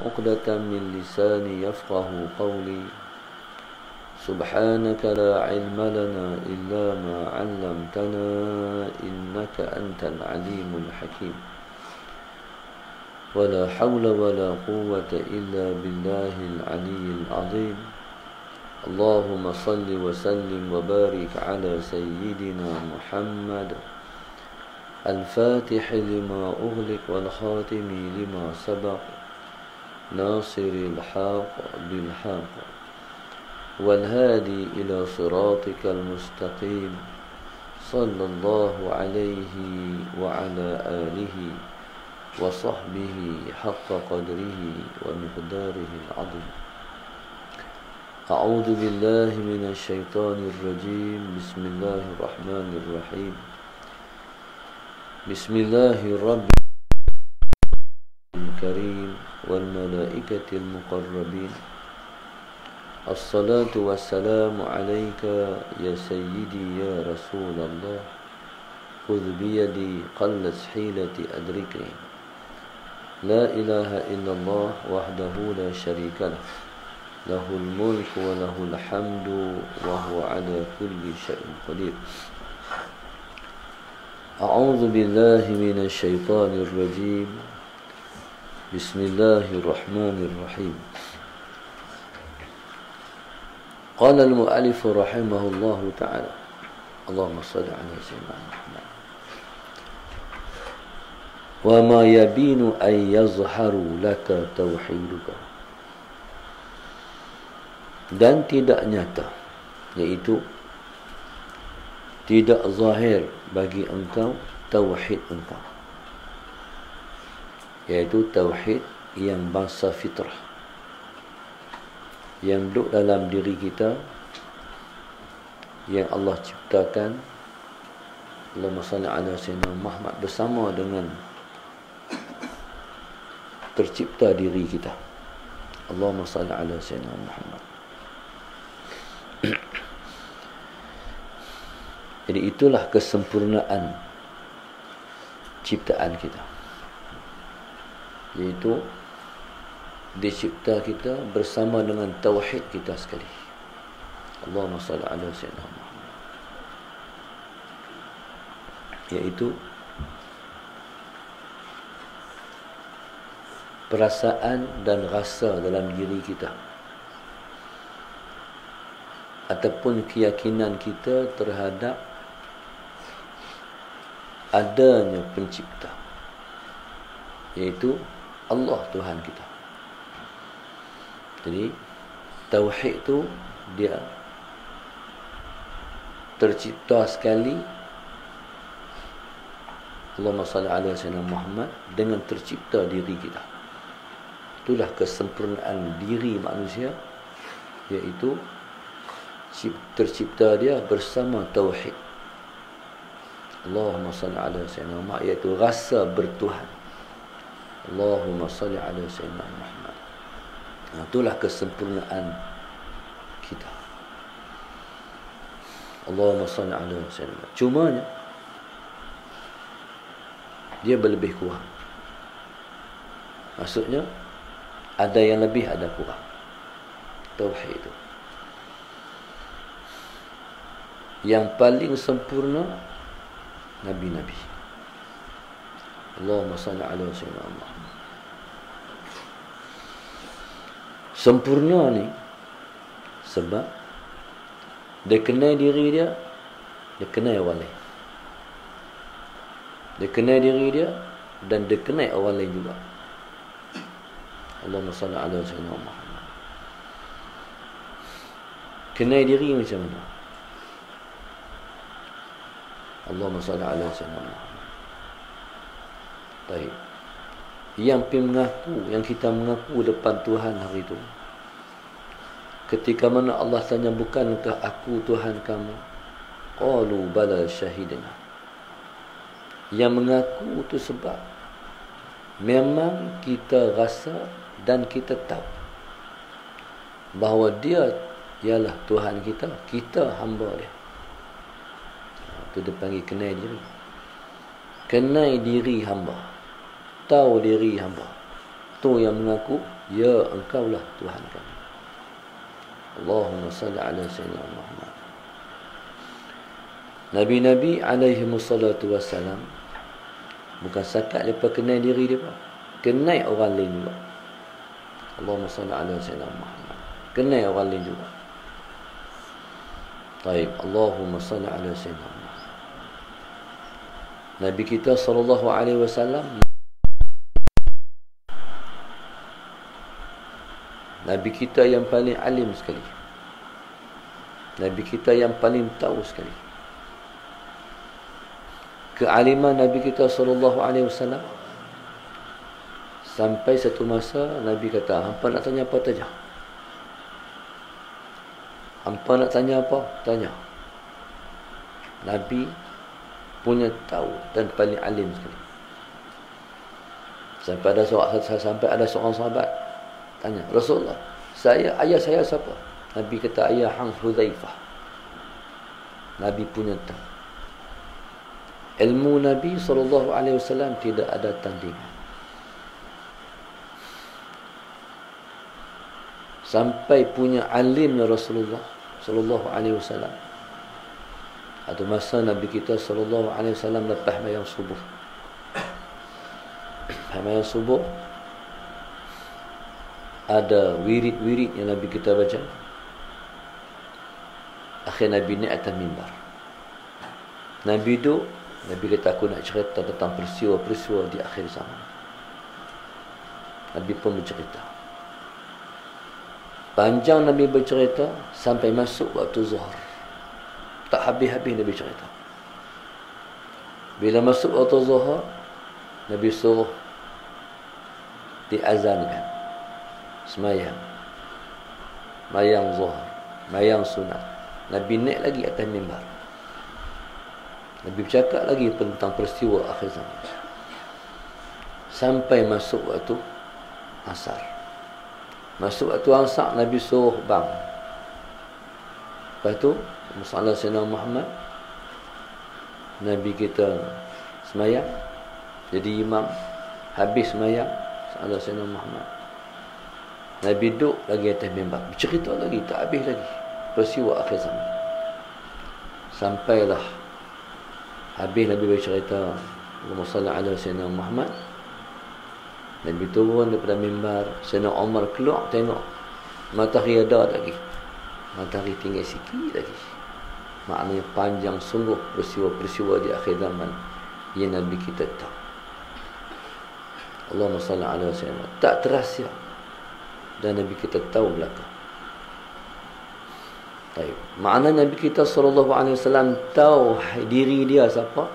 عقدة من لساني يفقه قولي سبحانك لا علم لنا إلا ما علمتنا إنك أنت العليم الحكيم ولا حول ولا قوة إلا بالله العلي العظيم اللهم صل وسلم وبارك على سيدنا محمد الفاتح لما أغلق والخاتم لما سبق ناصر الحق بالحق والهادي إلى صراطك المستقيم صلى الله عليه وعلى آله وصحبه حق قدره ومقداره العظيم أعوذ بالله من الشيطان الرجيم بسم الله الرحمن الرحيم بسم الله الرب الكريم والملائكة المقربين الصلاة والسلام عليك يا سيدي يا رسول الله خذ بيدي قلت حيلتي أدركني لا إله إلا الله وحده لا شريك له له الملك وله الحمد وهو على كل شيء قدير أعوذ بالله من الشيطان الرجيم بسم الله الرحمن الرحيم قال المؤلف رحمه الله تعالى اللهم صل على سيدنا محمد وما يبين أن يظهر لك توحيدك dan tidak nyata, yaitu tidak zahir bagi engkau tauhid engkau, yaitu tauhid yang bangsa fitrah yang duduk dalam diri kita, yang Allah ciptakan. Allahumma salli ala sayyidina Muhammad bersama dengan tercipta diri kita. Allahumma salli ala sayyidina Muhammad. Jadi itulah kesempurnaan ciptaan kita, yaitu dicipta kita bersama dengan tauhid kita sekali. Allahumma salli ala sayyidina Muhammad, yaitu perasaan dan rasa dalam diri kita ataupun keyakinan kita terhadap adanya pencipta, yaitu Allah Tuhan kita. Jadi tauhid itu dia tercipta sekali, Allahumma salli ala sayyidina Muhammad, dengan tercipta diri kita. Itulah kesempurnaan diri manusia, yaitu tercipta dia bersama tauhid. Allahumma salli ala sayyidina Muhammad, iaitu rasa bertuhan. Allahumma salli ala sayyidina Muhammad. Itulah kesempurnaan kita. Allahumma salli ala sayyidina Muhammad. Cumanya dia berlebih kurang. Maksudnya ada yang lebih, ada kurang. Tauhid itu yang paling sempurna Nabi-Nabi. Allahumma salli ala sayyidina Muhammad. Sempurna ni sebab dia kenal diri dia, dia kenal orang lain. Dia kenal diri dia dan dia kenal orang lain juga. Allahumma salli ala sayyidina Muhammad. Kenal diri macam mana? Allahumma salli ala sayyidina Muhammad. Baik. Yang kita mengaku depan Tuhan hari itu, ketika mana Allah tanya, bukankah aku Tuhan kamu? Qalu bala syahidna. Yang mengaku itu sebab memang kita rasa dan kita tahu bahawa dia ialah Tuhan kita, kita hamba dia. Itu dia panggil kenal diri. Kenal diri hamba, tahu diri hamba. tu yang mengaku, ya engkaulah Tuhan kami. Allahumma salli ala sayyidina Muhammad. Nabi-nabi alaihi wassalatu wassalam bukan sakat mereka kenal diri dia, kenal orang lain juga. Allahumma salli ala sayyidina Muhammad. Kenal orang lain juga. Baik, Allahumma salli ala sayyidina Muhammad. Nabi kita sallallahu alaihi wasallam, Nabi kita yang paling alim sekali, Nabi kita yang paling tahu sekali. Kealiman Nabi kita sallallahu alaihi wasallam sampai satu masa Nabi kata, hampa nak tanya apa tanya, hampa nak tanya apa tanya. Nabi punya tahu dan paling alim sekali. Sampai ada seorang sahabat tanya, Rasulullah, ayah saya siapa? Nabi kata, ayah hang Hudzaifah. Nabi punya tahu. Ilmu Nabi SAW tidak ada tandingan. Sampai punya alimnya Rasulullah SAW. Ada masa Nabi kita SAW lepas mayang subuh. Mayang subuh ada wirid-wirid yang Nabi kita baca. Akhir Nabi naik atas mimbar. Nabi duduk, Nabi kata, aku nak cerita tentang peristiwa-peristiwa di akhir zaman. Nabi pun bercerita. Panjang Nabi bercerita sampai masuk waktu zuhur. Tak habis-habis Nabi cerita. Bila masuk waktu zuhur, Nabi suruh diazankan semayang, mayang zuhur, mayang sunat. Nabi naik lagi atas mimbar. Nabi bercakap lagi tentang peristiwa akhir zaman. Sampai masuk waktu asar. Masuk waktu asar, Nabi suruh bang. Lepas tu, masalah Sayyidina Muhammad, Nabi kita semayang, jadi imam. Habis semayang, masalah Sayyidina Muhammad, Nabi duduk lagi atas mimbar, bercerita lagi, tak habis lagi peristiwa akhir zaman. Sampailah habis Nabi bercerita, Allahumma salli ala Sayyidina Muhammad. Nabi turun daripada mimbar. Sayyidina Umar keluar tengok, matahari ada lagi, matahari tinggal sikit lagi. Maknanya panjang sungguh peristiwa-peristiwa di akhir zaman yang Nabi kita tahu. Allahumma salli ala Sayyidina, tak terasa dan Nabi kita tahu belakang. Baik. Makna Nabi kita SAW tahu diri dia siapa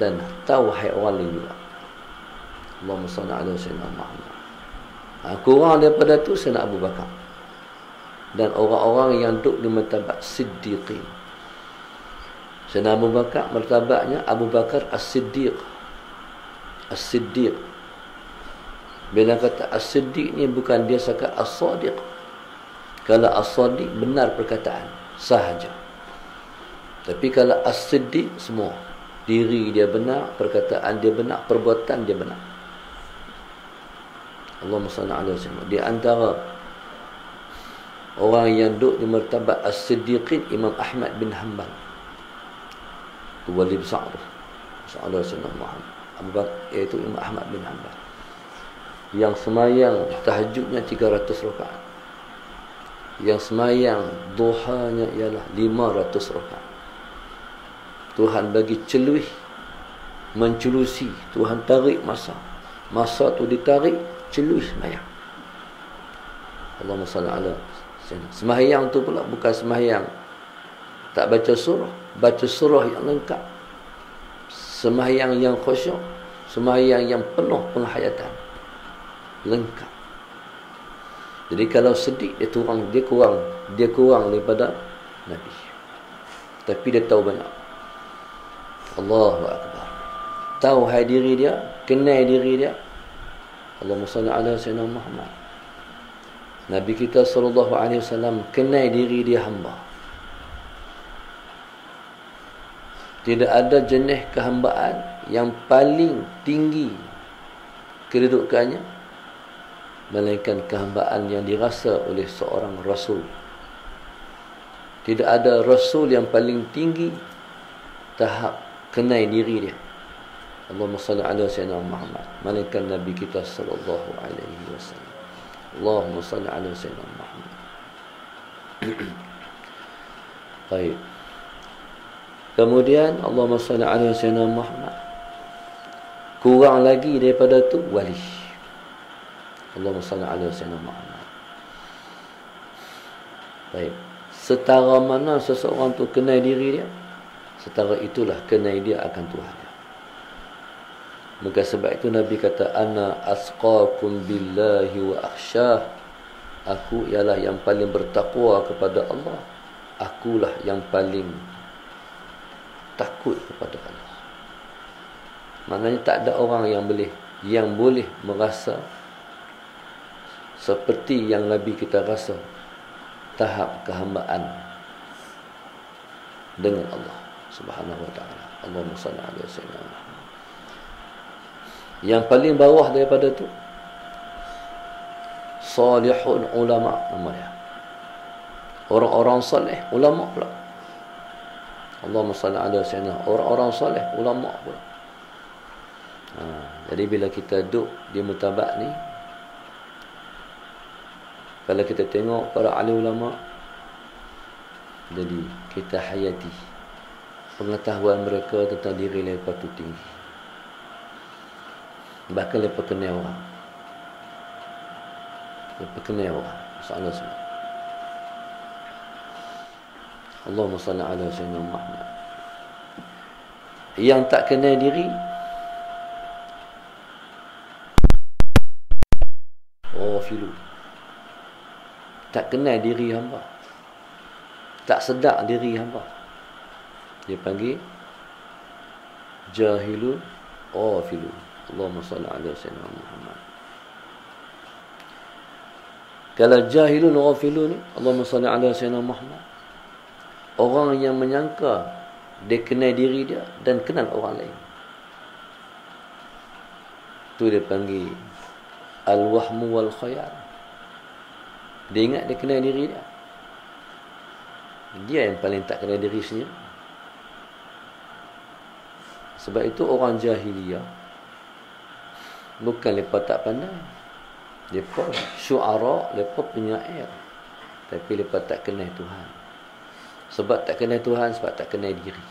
dan tahu hai orang lain juga. Allahumma salli ala Sayyidina Muhammad. Kurang daripada tu Sayyidina Abu Bakar dan orang-orang yang duduk di martabat Siddiqin. Sayyidina Abu Bakar martabatnya Abu Bakar As-Siddiq. As-Siddiq. Bila kata As-Siddiq ni bukan dia sekat As-Sadiq. Kalau As-Sadiq benar perkataan sahaja. Tapi kalau As-Siddiq semua, diri dia benar, perkataan dia benar, perbuatan dia benar. Allahumma salli ala Sayyidina. Di antara orang yang duduk di martabat As-Siddiqin, Imam Ahmad bin Hanbal, wali besar tu, sallallahu alaihi wasallam, iaitu Imam Ahmad bin Hanbal, yang semayang tahajudnya 300 rakaat, yang semayang duhanya ialah 500 rakaat. Tuhan bagi celuih, menculusi, Tuhan tarik masa tu ditarik, celuih semayang. Allahumma salli ala Sayyidina. Semayang tu pula bukan semayang tak baca surah, baca surah yang lengkap. Semayang yang khusyuk, semayang yang penuh penghayatan, lengkap. Jadi kalau sedih dia kurang daripada Nabi. Tapi dia tahu banyak. Allahu Akbar. Tahu hai diri dia, kenal diri dia. Allahumma salli ala Sayyidina Muhammad. Nabi kita SAW kenal diri dia hamba. Tidak ada jenis kehambaan yang paling tinggi kedudukannya melainkan kehambaan yang dirasa oleh seorang Rasul. Tidak ada Rasul yang paling tinggi tahap kenal diri dia. Allahumma salli ala sayyidina Muhammad, melainkan Nabi kita sallallahu alaihi wasallam. Allahumma salli ala sayyidina Muhammad. Baik. Kemudian Allahumma salli ala sayyidina Muhammad. Kurang lagi daripada tu wali. Allahumma salli ala sayyidina Muhammad. Baik. Setara mana seseorang tu kenal diri dia, setara itulah kenal dia akan Tuhan. Maka sebab itu Nabi kata, ana asqakum billahi wa akhsyah. Aku ialah yang paling bertakwa kepada Allah. Akulah yang paling takut kepada Allah. Maknanya tak ada orang yang boleh merasa seperti yang Nabi kita rasa tahap kehambaan dengan Allah Subhanahu wa taala. Allahumma salli ala sayyidina Muhammad. Yang paling bawah daripada tu salihun ulama namanya. Orang-orang saleh, ulama pula. Allahumma salli ala sayyidina, orang-orang saleh, ulama pula. Jadi bila kita duduk di murtabak ni, kalau kita tengok para ahli ulama, jadi kita hayati pengetahuan mereka tentang diri mereka tu tinggi. Bahkan mereka kenal orang. Mereka kenal orang. Masalah semua. Allahumma salli ala sayyidina Muhammad. Yang tak kenal diri, filu. Tak kenal diri hamba, tak sedar diri hamba, dia panggil jahilun ghafilun. Allahumma salli ala sayyidina Muhammad. Kalau jahilun ghafilun ni, Allahumma salli ala sayyidina Muhammad, orang yang menyangka dia kenal diri dia dan kenal orang lain, tu dia panggil al-wahmu wal khayal. Dia ingat dia kenal diri dia. Dia yang paling tak kenal diri sendiri. Sebab itu orang jahiliyah bukan mereka tak pandai, mereka syu'ara, mereka penyair, tapi mereka tak kenal Tuhan. Sebab tak kenal Tuhan, sebab tak kenal diri.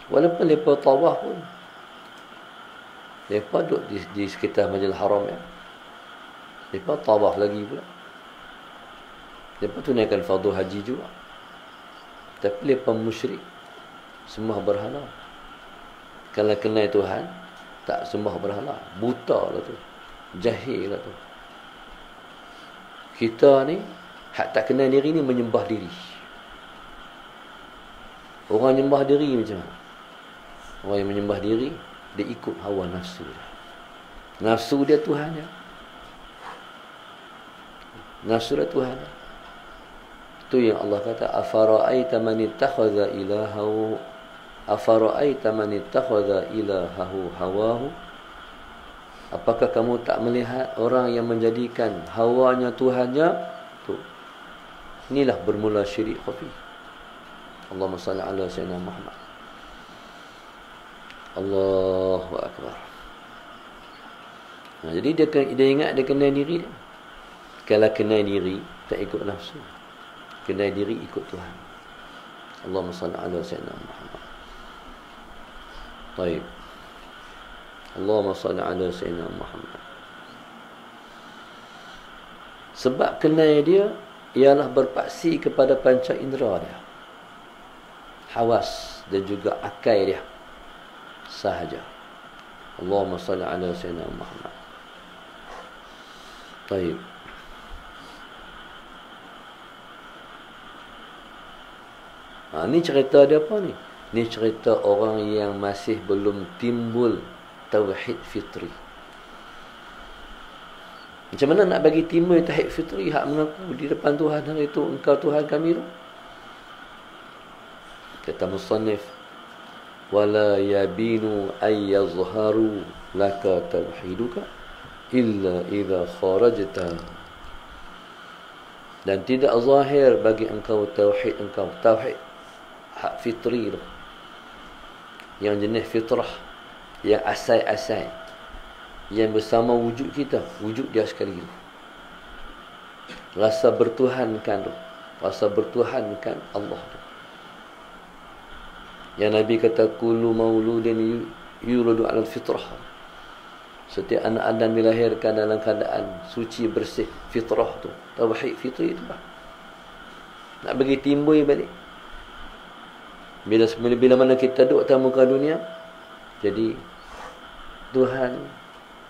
Walaupun mereka tawaf pun, mereka duduk di sekitar Masjidil Haram ya, mereka tawaf lagi pula. Mereka tunaikan fardu haji juga, tapi mereka musyrik, sembah berhala. Kalau kenal Tuhan, tak sembah berhala. Buta lah tu, jahil lah tu. Kita ni hak tak kenal diri ni menyembah diri. Orang menyembah diri macam mana? Orang yang menyembah diri, dia ikut hawa nafsu dia. Nafsu dia Tuhan dia. Nafsu dia Tuhan dia. Itu yang Allah kata, afara'aita man ittakhadha ilahahu, afara'aita man ittakhadha ilahahu hawahu. Apakah kamu tak melihat orang yang menjadikan hawanya Tuhannya? Tu. Inilah bermula syirik khafi. Allahumma salli ala sayyidina Muhammad. Allahu akbar. Nah, jadi dia ingat dia kenal diri dia. Kalau kenal diri, tak ikut nafsu. Kenal diri ikut Tuhan. Allahumma salli ala sayyidina Muhammad. Baik. Allahumma salli ala sayyidina Muhammad. Sebab kenal dia ialah berpaksi kepada panca indera dia, hawas dan juga akal dia sahaja. Allahumma salli ala sayyidina Muhammad. Baik. Ni cerita dia apa ni? Ni cerita orang yang masih belum timbul tauhid fitri. Macam mana nak bagi timbul tauhid fitri, hak mengaku di depan Tuhan hari itu, engkau Tuhan kami tu? Kata musannif, wala yabinu ay yazharu laka tauhiduka illa idza kharajta, dan tidak zahir bagi engkau tauhid hak fitri tu, yang jenis fitrah, yang asal-asal, yang bersama wujud kita, wujud dia sekali tu, rasa bertuhankan tu, rasa bertuhankan Allah tu, yang Nabi kata kullu mauludin yuladu ala fitrah, setiap anak Adam dilahirkan dalam keadaan suci bersih fitrah tu, tauhid fitri tu lah. Nak bagi timbul balik. Bila mana kita duduk atas muka dunia, jadi Tuhan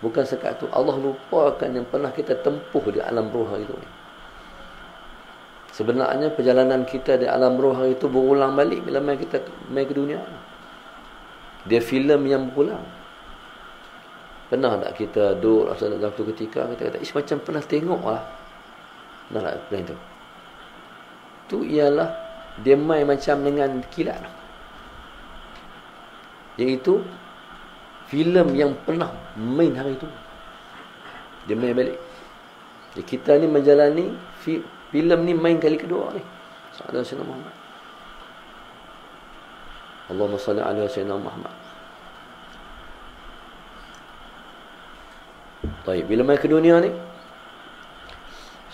bukan sekat tu, Allah lupakan yang pernah kita tempuh di alam roh itu. Sebenarnya perjalanan kita di alam roh itu berulang balik bila kita mai ke dunia. Dia filem yang berulang. Pernah tak kita duduk dalam satu ketika kita kata, macam pernah tengok lah. Pernah tak pernah itu? Tu ialah dia main macam dengan kilat. Iaitu filem yang pernah main hari itu, dia main balik. Jadi kita ni menjalani filem ni main kali kedua ni. Sallallahu alaihi Muhammad. Allahumma salli ala sayyidina Muhammad. Baik, bila main ke dunia ni,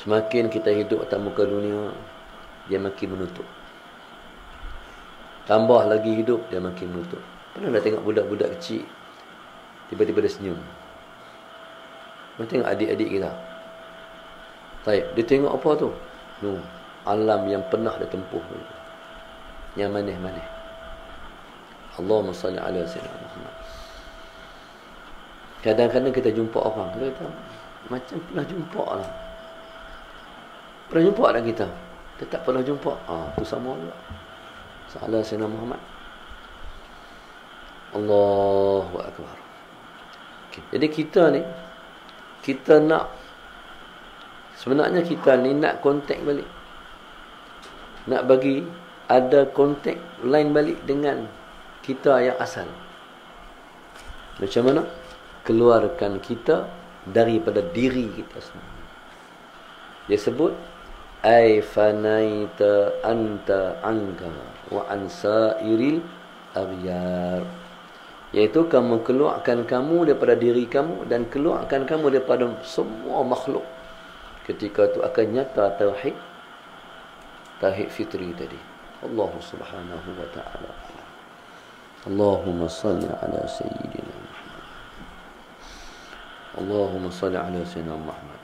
semakin kita hidup atas muka dunia, dia makin menutup. Tambah lagi hidup, dia makin menutup. Pernah dah tengok budak-budak kecil tiba-tiba dia senyum? Pernah tengok adik-adik kita? Baik, dia tengok apa tu? Alam yang pernah dia tempuh, yang manis-manis. Allahumma salli ala sayyidina Muhammad. Kadang-kadang kita jumpa orang, kita kata, macam pernah jumpa lah. Pernah jumpa tak kita? Kita tak pernah jumpa. Tu sama juga. Salah Sayyidina Muhammad. Allahu Akbar. Okay. Jadi kita ni, kita nak, sebenarnya kita ni nak kontak balik. Nak bagi ada kontak lain balik dengan kita yang asal. Macam mana? Keluarkan kita daripada diri kita sendiri. Dia sebut ay fanaita anta anka wa ansairil aghyar, iaitu kamu keluarkan kamu daripada diri kamu dan keluarkan kamu daripada semua makhluk. Ketika itu akan nyata tauhid fitri tadi. Allah Subhanahu wa taala. Allahumma salli ala sayyidina Muhammad. Allahumma salli ala sayyidina Muhammad.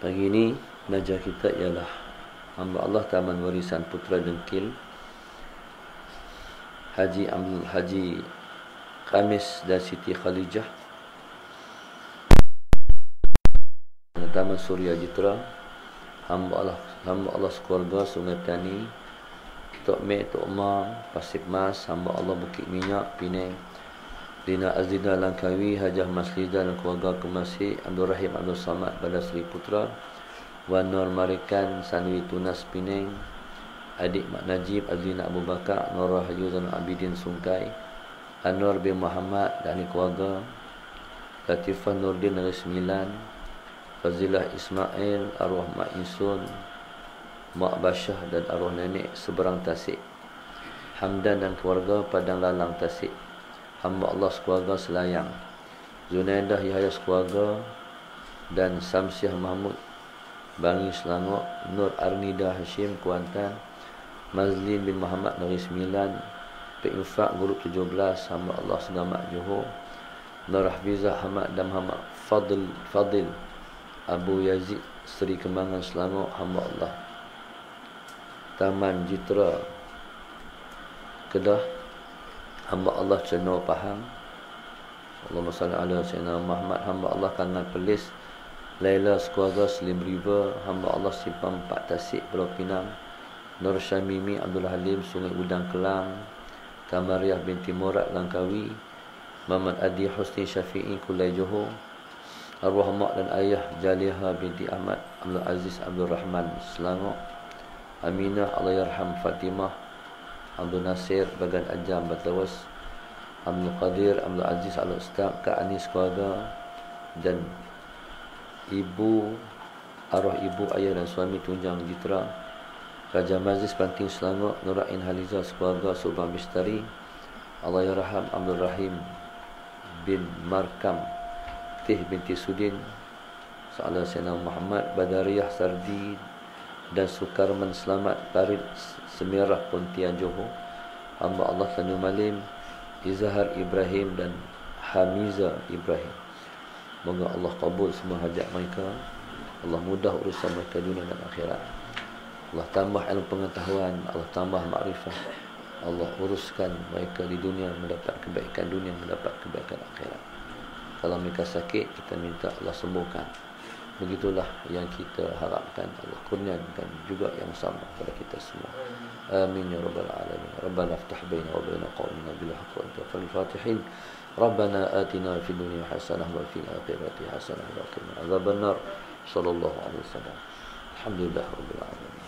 Pagi ini belajar kita ialah hamba Allah Taman Warisan Putra Dengkil Haji Khamis dan Siti Khalijah, Taman Surya Jitra, hamba Allah sekeluarga Sungai Tani, Tok Mek, Tok Umar, Pasir Mas, hamba Allah Bukit Minyak, Penang, Lina Azizah Langkawi, Hajah Maslida dan keluarga Kemasi, Abdul Rahim Abdul Samad Badar Seri Putra, Wan Nur Marikan, Sanwi Tunas Penang, adik Mak Najib Azlina Abu Bakar, Nur Rahayu Zainal Abidin Sungkai, Anwar bin Muhammad dan keluarga, Latifah Nurdin Negeri Sembilan, Fazilah Ismail, arwah Mak Insun, Mak Basyah dan arwah nenek seberang Tasik, Hamdan dan keluarga Padang Lalang Tasik, hamba Allah sekeluarga Selayang, Zunaidah Yahya sekeluarga dan Samsiah Mahmud Bangi Selangor, Nur Arnida Hashim Kuantan, Mazlin bin Muhammad Negeri Sembilan, Infak Grup 17, hamba Allah Segamat Johor, Nur Hafizah Hamad dan Muhammad Fadil Abu Yazid Seri Kembangan Selangor, hamba Allah Taman Jitra Kedah, hamba Allah Cenor Pahang. Allahumma salli ala sayyidina Muhammad. Hamba Allah Kangan Perlis Laila sekeluarga Slim River, hamba Allah Simpang 4 Tasik Pulau Pinang, Nur Syamimi Abdul Halim Sungai Udang Kelang, Kamariah binti Murad Langkawi, Muhammad Adi Husni Syafi'i Kulai Johor, arwah mak dan ayah Jaliha binti Ahmad Abdul Aziz Abdul Rahman Selangor, Aminah Allahyarham Fatimah Abdul Nasir Bagan Ajam Batawas, Abdul Qadir Abdul Aziz Al-Ustaz Kak Anis keluarga, dan arwah ibu, ayah dan suami tunjang Jitra, Raja Majlis Banting Selangor Nurain Haliza sekeluarga Subhan Bistari, Allahyarham Abdul Rahim bin Markam, Tih binti Sudin, Salah Sayyidina Muhammad, Badariyah Sardi dan Sukarman Selamat Tarid Semirah Pontian Johor, hamba Allah Tanjung Malim, Izhar Ibrahim dan Hamiza Ibrahim. Moga Allah kabul semua hajat mereka. Allah mudah urusan mereka dunia dan akhirat. Allah tambah ilmu pengetahuan, Allah tambah makrifah. Allah uruskan mereka di dunia mendapat kebaikan dunia, mendapat kebaikan akhirat. Kalau mereka sakit, kita minta Allah sembuhkan. Begitulah yang kita harapkan. Allah kurniakan juga yang sama kepada kita semua. Amin ya rabbal alamin. Rabbana iftah baina wa baina qaumina bil haqq wa anta khairul fatihin. Rabbana atina fid dunya hasanah wa fil akhirati hasanah wa qina adzabannar. Sallallahu alaihi wasallam. Alhamdulillah rabbil alamin.